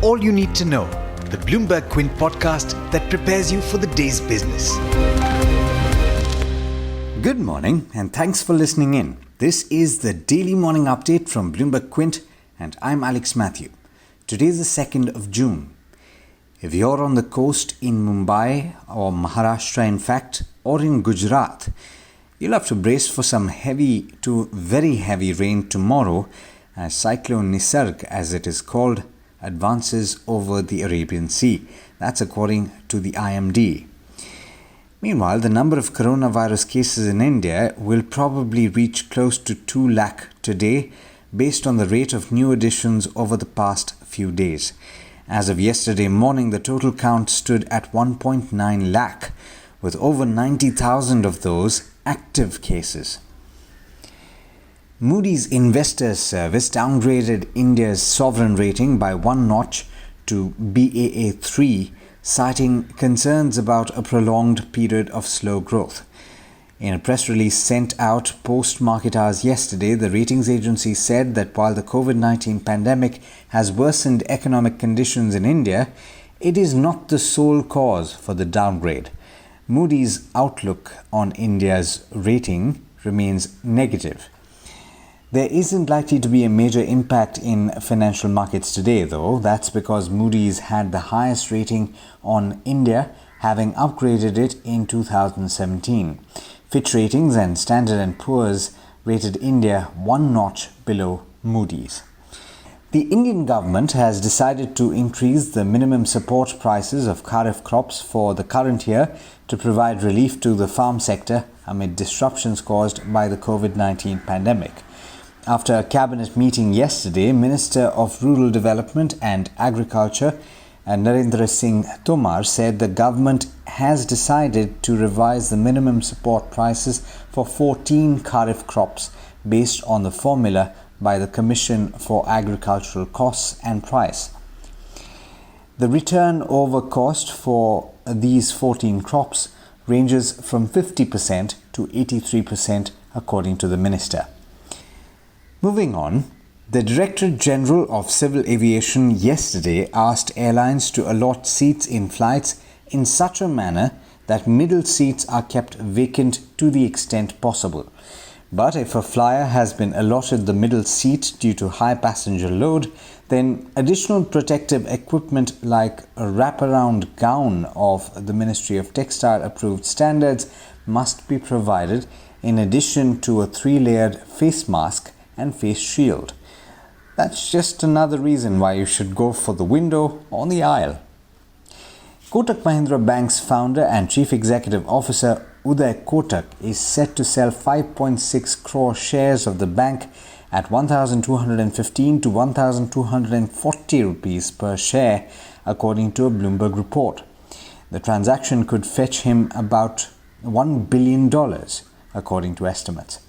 all you need to know, the Bloomberg Quint podcast that prepares you for the day's business. Good morning and thanks for listening in. This is the daily morning update from Bloomberg Quint and I'm Alex Matthew. Today is the 2nd of June. If you're on the coast in Mumbai or Maharashtra in fact, or in Gujarat, you'll have to brace for some heavy to very heavy rain tomorrow as Cyclone Nisarg, as it is called, advances over the Arabian Sea. That's according to the IMD. Meanwhile, the number of coronavirus cases in India will probably reach close to 2 lakh today based on the rate of new additions over the past few days. As of yesterday morning, the total count stood at 1.9 lakh, with over 90,000 of those active cases. Moody's Investors Service downgraded India's sovereign rating by one notch to Baa3, citing concerns about a prolonged period of slow growth. In a press release sent out post-market hours yesterday, the ratings agency said that while the COVID-19 pandemic has worsened economic conditions in India, it is not the sole cause for the downgrade. Moody's outlook on India's rating remains negative. There isn't likely to be a major impact in financial markets today, though. That's because Moody's had the highest rating on India, having upgraded it in 2017. Fitch Ratings and Standard & Poor's rated India one notch below Moody's. The Indian government has decided to increase the minimum support prices of kharif crops for the current year to provide relief to the farm sector amid disruptions caused by the COVID-19 pandemic. After a cabinet meeting yesterday, Minister of Rural Development and Agriculture Narendra Singh Tomar said the government has decided to revise the minimum support prices for 14 kharif crops based on the formula by the Commission for Agricultural Costs and Price. The return over cost for these 14 crops ranges from 50% to 83% according to the minister. Moving on, the Director General of Civil Aviation yesterday asked airlines to allot seats in flights in such a manner that middle seats are kept vacant to the extent possible. But if a flyer has been allotted the middle seat due to high passenger load, then additional protective equipment like a wraparound gown of the Ministry of Textile approved standards must be provided in addition to a 3-layered face mask and face shield. That's just another reason why you should go for the window or the aisle. Kotak Mahindra Bank's founder and Chief Executive Officer Uday Kotak is set to sell 5.6 crore shares of the bank at 1,215 to 1,240 rupees per share, according to a Bloomberg report. The transaction could fetch him about $1 billion, according to estimates.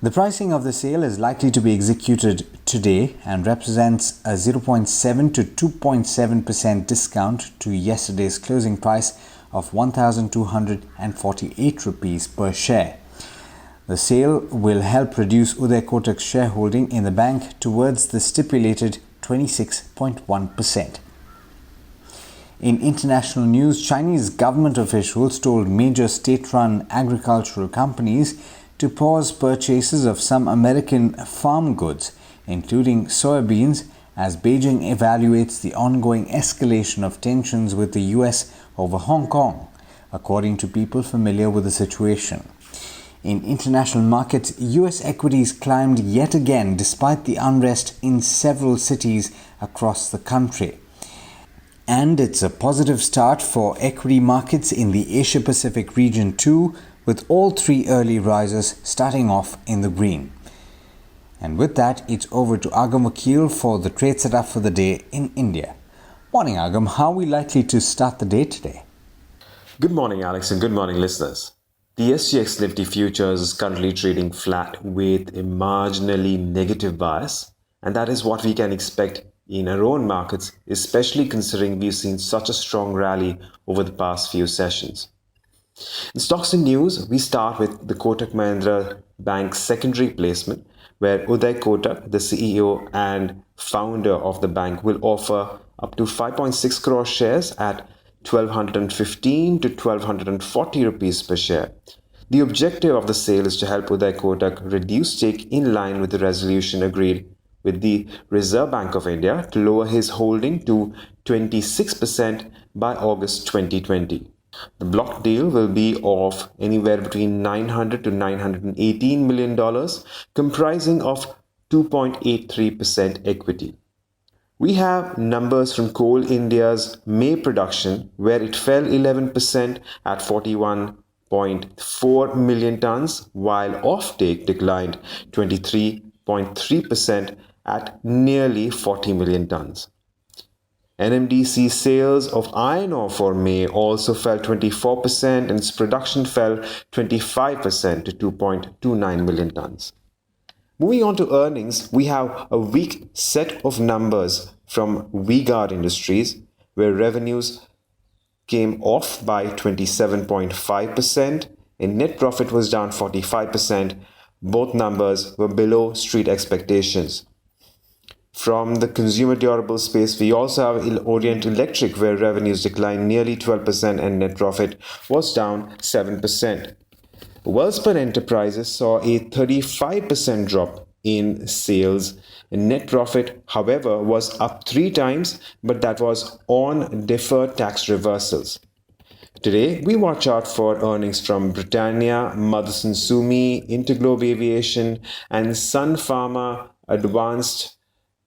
The pricing of the sale is likely to be executed today and represents a 0.7 to 2.7% discount to yesterday's closing price of 1,248 rupees per share. The sale will help reduce Uday Kotak's shareholding in the bank towards the stipulated 26.1%. In international news, Chinese government officials told major state-run agricultural companies to pause purchases of some American farm goods, including soybeans, as Beijing evaluates the ongoing escalation of tensions with the US over Hong Kong, according to people familiar with the situation. In international markets, US equities climbed yet again despite the unrest in several cities across the country. And it's a positive start for equity markets in the Asia-Pacific region too, with all 3 early risers starting off in the green. And with that, it's over to Agam Vakil for the trade setup for the day in India. Morning, Agam. How are we likely to start the day today? Good morning, Alex, and good morning, listeners. The SGX Nifty Futures is currently trading flat with a marginally negative bias, and that is what we can expect in our own markets, especially considering we've seen such a strong rally over the past few sessions. In stocks and news, we start with the Kotak Mahindra Bank secondary placement, where Uday Kotak, the CEO and founder of the bank, will offer up to 5.6 crore shares at 1215 to 1240 rupees per share. The objective of the sale is to help Uday Kotak reduce stake in line with the resolution agreed with the Reserve Bank of India to lower his holding to 26% by August 2020. The block deal will be of anywhere between $900 to $918 million, comprising of 2.83% equity. We have numbers from Coal India's May production, where it fell 11% at 41.4 million tons, while offtake declined 23.3% at nearly 40 million tons. NMDC sales of iron ore for May also fell 24% and its production fell 25% to 2.29 million tons. Moving on to earnings, we have a weak set of numbers from V-Guard Industries, where revenues came off by 27.5% and net profit was down 45%. Both numbers were below street expectations. From the consumer durable space, we also have Orient Electric, where revenues declined nearly 12% and net profit was down 7%. Welspun Enterprises saw a 35% drop in sales. Net profit, however, was up 3 times, but that was on deferred tax reversals. Today, we watch out for earnings from Britannia, Motherson Sumi, Interglobe Aviation, and Sun Pharma Advanced.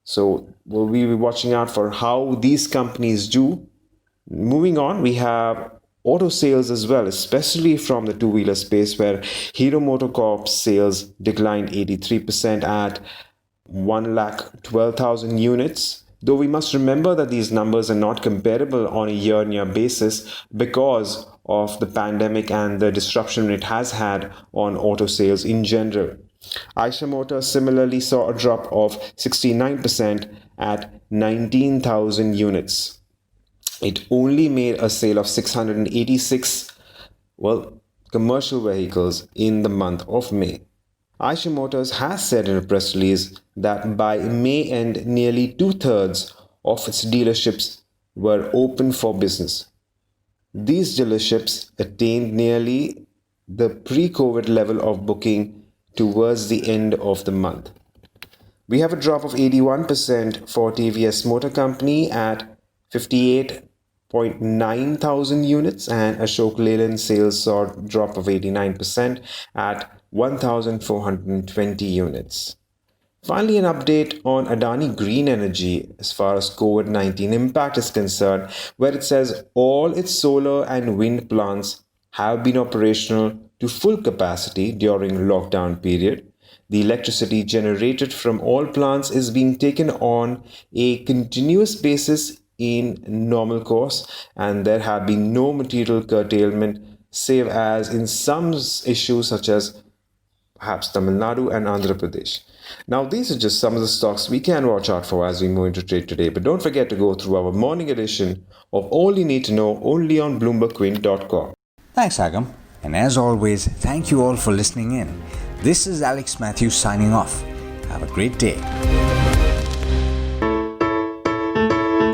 So we'll be watching out for how these companies do. Moving on, we have auto sales as well, especially from the two-wheeler space, where Hero MotoCorp sales declined 83% at 112,000 units. Though we must remember that these numbers are not comparable on a year-on-year basis because of the pandemic and the disruption it has had on auto sales in general. Eicher Motors similarly saw a drop of 69% at 19,000 units. It only made a sale of 686 commercial vehicles in the month of May. Eicher Motors has said in a press release that by May end, nearly 2/3 of its dealerships were open for business. These dealerships attained nearly the pre-COVID level of booking towards the end of the month. We have a drop of 81% for TVS Motor Company at 58.9 thousand units, and Ashok Leyland sales saw a drop of 89% at 1,420 units. Finally, an update on Adani Green Energy as far as COVID-19 impact is concerned, where it says all its solar and wind plants have been operational to full capacity during lockdown period. The electricity generated from all plants is being taken on a continuous basis in normal course, and there have been no material curtailment, save as in some issues such as perhaps Tamil Nadu and Andhra Pradesh. Now, these are just some of the stocks we can watch out for as we move into trade today. But don't forget to go through our morning edition of All You Need to Know only on BloombergQuint.com. Thanks, Agam. And as always, thank you all for listening in. This is Alex Matthews signing off. Have a great day.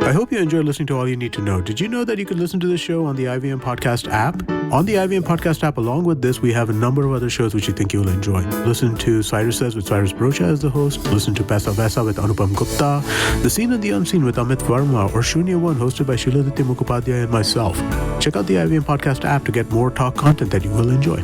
I hope you enjoyed listening to All You Need to Know. Did you know that you can listen to the show on the IVM Podcast app? On the IVM Podcast app, along with this, we have a number of other shows which you think you'll enjoy. Listen to Cyrus Says with Cyrus Brocha as the host. Listen to Paisa Vaisa with Anupam Gupta. The Scene and the Unseen with Amit Verma, or Shunya One hosted by Shiladitya Mukhopadhyay and myself. Check out the IVM Podcast app to get more talk content that you will enjoy.